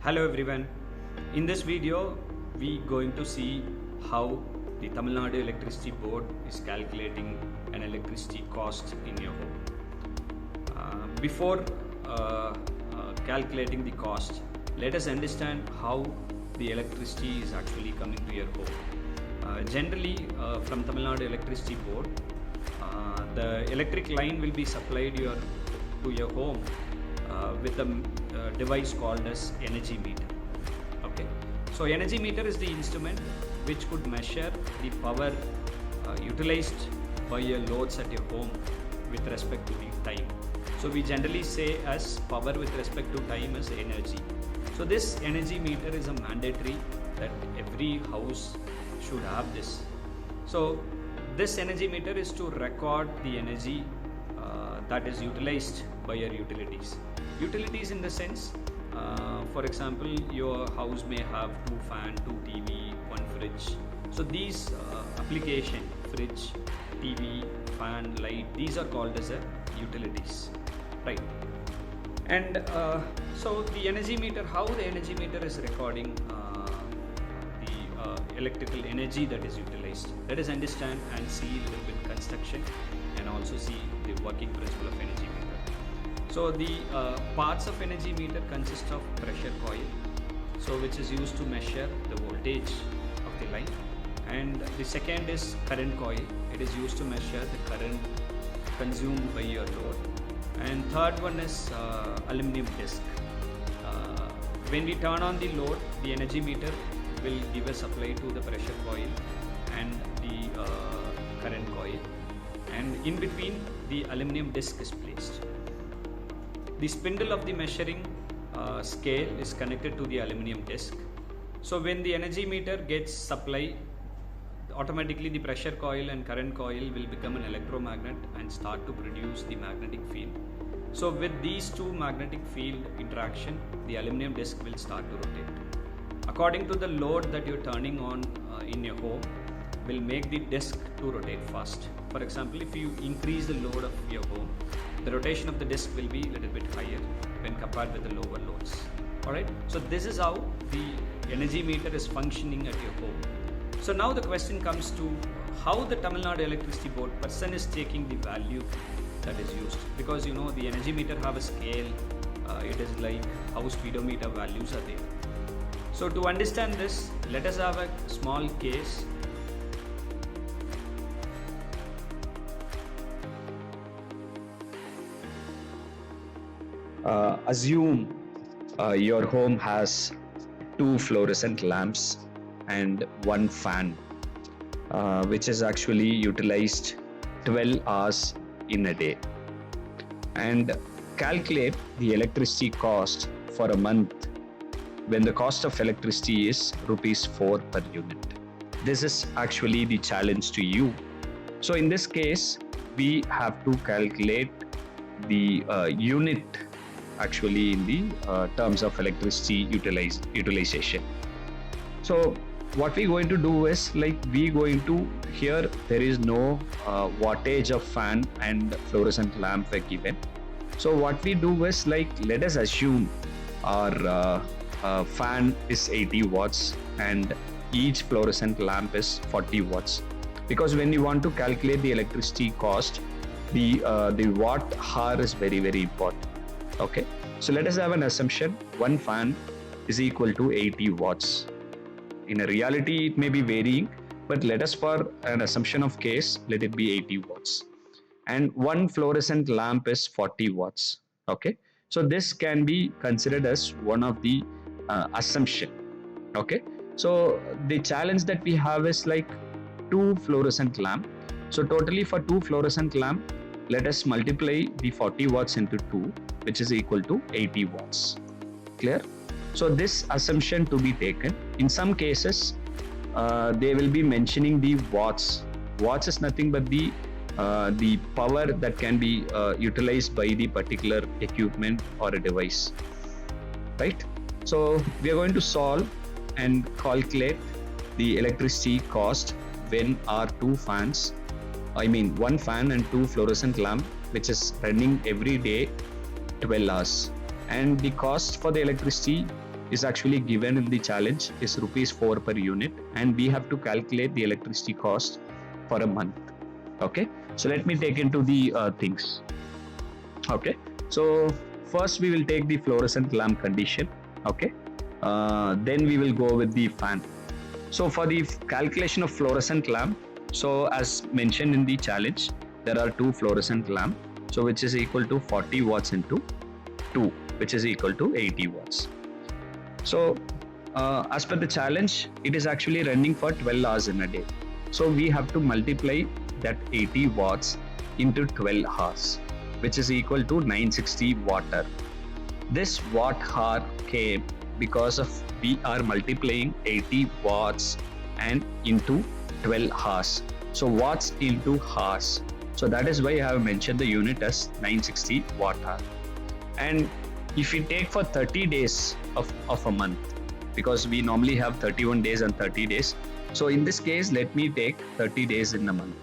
Hello everyone. In this video, we going to see how the Tamil Nadu Electricity Board is calculating an electricity cost in your home. Before calculating the cost, let us understand how the electricity is actually coming to your home. Generally, from Tamil Nadu Electricity Board, the electric line will be supplied to your home with a device called as energy meter. Okay, so energy meter is the instrument which could measure the power utilized by your loads at your home with respect to the time. So we generally say as power with respect to time as energy. So this energy meter is a mandatory that every house should have this. So this energy meter is to record the energy that is utilized by your utilities. Utilities in the sense, for example, your house may have 2 fan, 2 TV, 1 fridge. So these application, fridge, TV, fan, light, these are called as utilities, right? And so the energy meter, how the energy meter is recording the electrical energy that is utilized. Let us understand and see a little bit construction and also see the working principle of energy meter. So the parts of energy meter consist of pressure coil, so which is used to measure the voltage of the line, and the second is current coil. It is used to measure the current consumed by your load, and third one is aluminum disc. When we turn on the load, the energy meter will give a supply to the pressure coil and the current coil, and in between the aluminum disc is placed. The spindle of the measuring scale is connected to the aluminum disc. So when the energy meter gets supply, automatically the pressure coil and current coil will become an electromagnet and start to produce the magnetic field. So with these two magnetic field interaction, the aluminum disc will start to rotate. According to the load that you're turning on in your home, will make the disc to rotate fast. For example, if you increase the load of your home, the rotation of the disc will be a little bit higher when compared with the lower loads. Alright, so this is how the energy meter is functioning at your home. So now the question comes to how the Tamil Nadu Electricity Board person is taking the value that is used, because you know the energy meter have a scale. It is like how speedometer values are there. So to understand this, let us have a small case. Assume your home has 2 fluorescent lamps and 1 fan, which is actually utilized 12 hours in a day, and calculate the electricity cost for a month when the cost of electricity is rupees 4 per unit. This is actually the challenge to you. So in this case, we have to calculate the unit actually in the terms of electricity utilization. So what we're going to do is, like, we're going to, here there is no wattage of fan and fluorescent lamp were given. So what we do is, like, let us assume our fan is 80 watts and each fluorescent lamp is 40 watts, because when you want to calculate the electricity cost, the watt hour is very, very important. Okay, so let us have an assumption: one fan is equal to 80 watts. In a reality, it may be varying, but let us, for an assumption of case, let it be 80 watts. And one fluorescent lamp is 40 watts. Okay, so this can be considered as one of the assumption. Okay, so the challenge that we have is like 2 fluorescent lamp. So totally for 2 fluorescent lamp, let us multiply the 40 watts into 2, which is equal to 80 watts. Clear? So this assumption to be taken. In some cases, they will be mentioning the watts. Watts is nothing but the power that can be utilized by the particular equipment or a device, right? So we are going to solve and calculate the electricity cost when our 2 fans, I mean 1 fan and 2 fluorescent lamp, which is running every day 12 hours, and the cost for the electricity is actually given in the challenge is rupees 4 per unit, and we have to calculate the electricity cost for a month. Okay, so let me take into the things. Okay, so first we will take the fluorescent lamp condition. Okay, then we will go with the fan. So for the calculation of fluorescent lamp, so as mentioned in the challenge, there are two fluorescent lamp, so which is equal to 40 watts into 2, which is equal to 80 watts. So as per the challenge, it is actually running for 12 hours in a day. So we have to multiply that 80 watts into 12 hours, which is equal to 960 watt hour. This watt hour came because of we are multiplying 80 watts and into 12 hours. So watts into hours. So that is why I have mentioned the unit as 960 watt hour. And if we take for 30 days of a month, because we normally have 31 days and 30 days. So in this case, let me take 30 days in a month.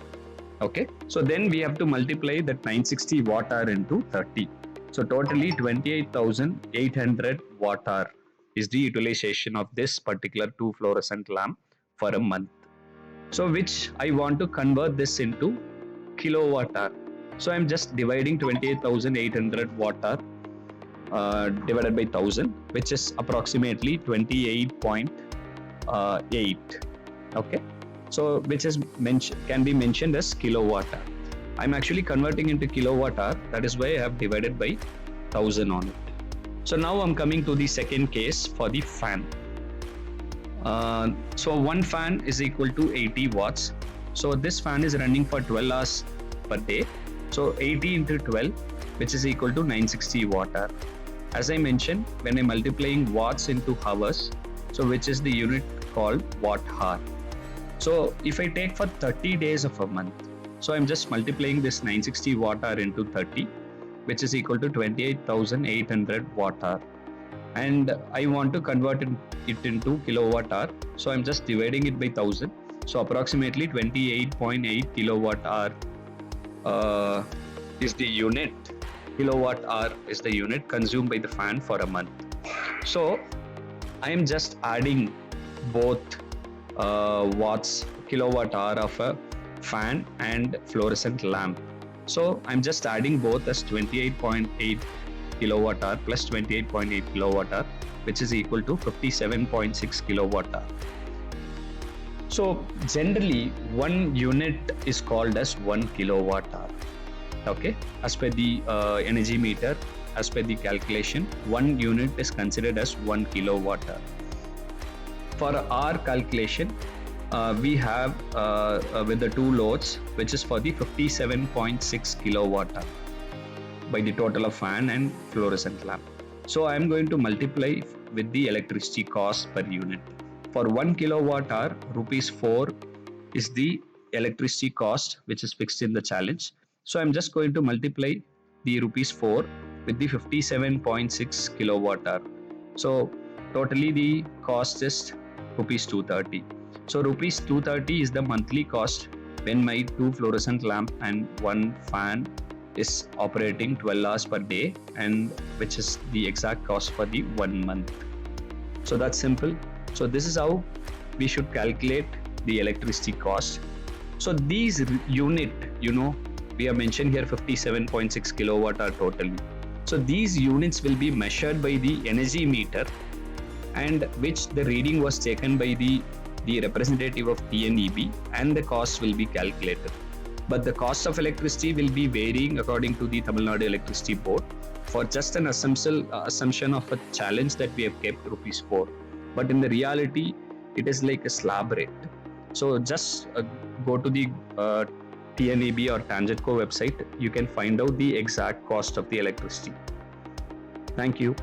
Okay, so then we have to multiply that 960 watt hour into 30. So totally 28,800 watt hour is the utilization of this particular two fluorescent lamp for a month. So which I want to convert this into kilowatt hour. So I'm just dividing 28,800 watt hour divided by 1000, which is approximately 28.8. Okay, so which is can be mentioned as kilowatt hour. I'm actually converting into kilowatt hour, that is why I have divided by 1000 on it. So now I'm coming to the second case for the fan. So one fan is equal to 80 watts. So this fan is running for 12 hours per day. So 80 into 12, which is equal to 960 watt hour. As I mentioned, when I'm multiplying watts into hours, so which is the unit called watt hour. So if I take for 30 days of a month, so I'm just multiplying this 960 watt hour into 30, which is equal to 28,800 watt hour. And I want to convert it into kilowatt hour. So I'm just dividing it by 1000. So approximately 28.8 kilowatt hour is the unit. Kilowatt hour is the unit consumed by the fan for a month. So I am just adding both watts, kilowatt hour of a fan and fluorescent lamp. So I'm just adding both as 28.8 kilowatt hour plus 28.8 kilowatt hour, which is equal to 57.6 kilowatt hour. So generally one unit is called as 1 kilowatt hour. Okay, as per the energy meter, as per the calculation, 1 unit is considered as 1 kilowatt hour. For our calculation, we have with the two loads, which is for the 57.6 kilowatt hour by the total of fan and fluorescent lamp. So I am going to multiply with the electricity cost per unit. For 1 kilowatt hour, rupees 4 is the electricity cost which is fixed in the challenge. So I'm just going to multiply the rupees 4 with the 57.6 kilowatt hour. So totally the cost is rupees 230. So rupees 230 is the monthly cost when my two fluorescent lamp and one fan is operating 12 hours per day, and which is the exact cost for the 1 month. So that's simple. So this is how we should calculate the electricity cost. So these unit, we have mentioned here 57.6 kilowatt hour totally. So these units will be measured by the energy meter, and which the reading was taken by the representative of TNEB, and the cost will be calculated. But the cost of electricity will be varying according to the Tamil Nadu Electricity Board for just an assumption of a challenge that we have kept rupees 4. But in the reality, it is like a slab rate. So just go to the TNEB or Tangentco website. You can find out the exact cost of the electricity. Thank you.